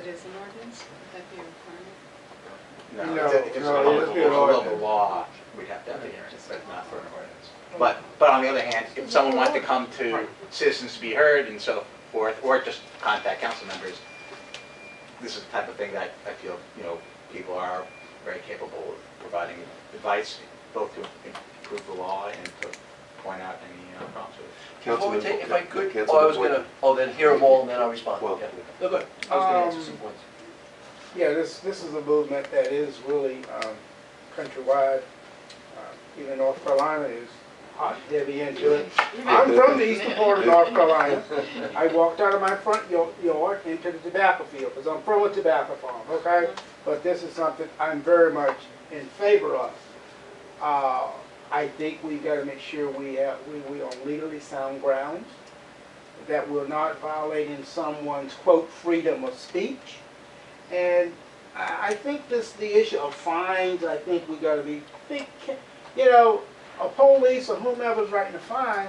it is an ordinance? Would that be a requirement? No, if it's a local law, we'd have to have a hearing, but not for an ordinance. But on the other hand, if someone wanted to come to citizens to be heard and so forth, or just contact council members, this is the type of thing that I feel, people are very capable of providing advice, both to improve the law and to point out any problems with it. Before we take, if I could, then hear them all and then I'll respond. Well, Yeah. No, good. I was going to answer some points. Yeah, this is a movement that is really countrywide. Even North Carolina is hot, heavy into it. I'm from the eastern part of North Carolina. I walked out of my front yard into the tobacco field because I'm from a tobacco farm, okay? But this is something I'm very much in favor of. I think we've got to make sure we are on legally sound grounds, that we're not violating someone's, quote, freedom of speech. And I think the issue of fines, I think we got to be, a police or whomever's writing a fine,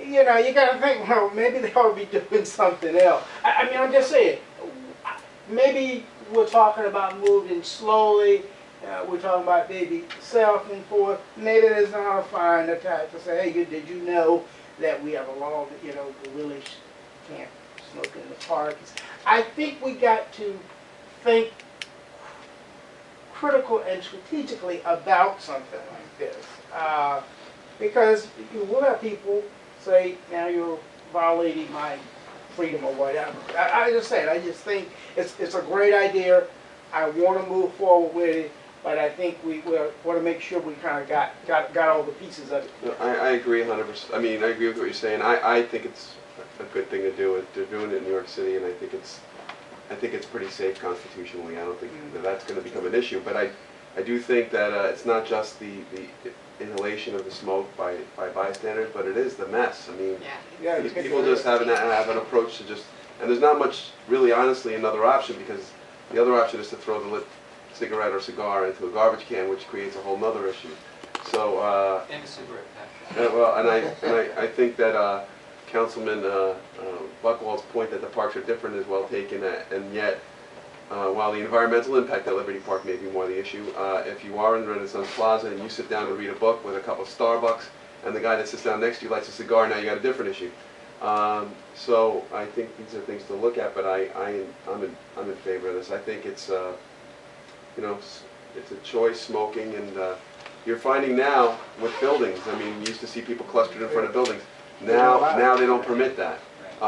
you got to think, well, maybe they ought to be doing something else. I mean, I'm just saying, maybe we're talking about moving slowly. We're talking about maybe self-enforced. Maybe there's not a fine attached to say, hey, did you know that we have a law that, we really can't smoke in the parks? I think we got to think critical and strategically about something like this. Because you will have people say, now you're violating my freedom or whatever. I just think it's a great idea. I want to move forward with it, but I think we want to make sure we kind of got all the pieces of it. No, I agree 100%. I mean, I agree with what you're saying. I think it's a good thing to do it. They're doing it in New York City, and I think it's pretty safe constitutionally. I don't think that that's going to become an issue. But I do think that it's not just the inhalation of the smoke by bystanders, but it is the mess. I mean, people just have an approach to just, and there's not much really, honestly, another option, because the other option is to throw the lit cigarette or cigar into a garbage can, which creates a whole nother issue. So, And a cigarette pack. well, and I think that Councilman Buchwald's point that the parks are different is well taken, and yet, while the environmental impact at Liberty Park may be more the issue, if you are in Renaissance Plaza and you sit down to read a book with a cup of Starbucks, and the guy that sits down next to you lights a cigar, now you got a different issue. So I think these are things to look at, but I'm in favor of this. I think it's it's a choice, smoking, and you're finding now with buildings. I mean, you used to see people clustered in front of buildings. Now they don't permit that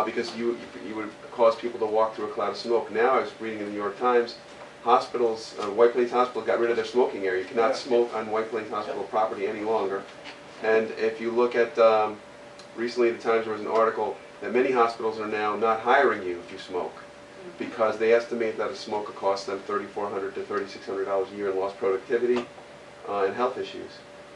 because you would cause people to walk through a cloud of smoke. Now I was reading in the New York Times, hospitals, White Plains Hospital got rid of their smoking area. You cannot smoke on White Plains Hospital property any longer. And if you look at recently, the Times, there was an article that many hospitals are now not hiring you if you smoke, because they estimate that a smoker costs them $3,400 to $3,600 a year in lost productivity and health issues.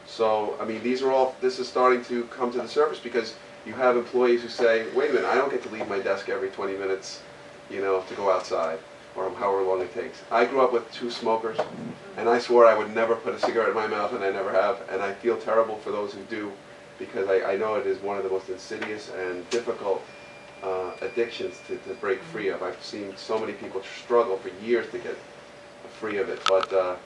So, I mean, this is starting to come to the surface, because you have employees who say, wait a minute, I don't get to leave my desk every 20 minutes, to go outside, or however long it takes. I grew up with 2 smokers, and I swore I would never put a cigarette in my mouth, and I never have, and I feel terrible for those who do, because I know it is one of the most insidious and difficult addictions to break free of. I've seen so many people struggle for years to get free of it, but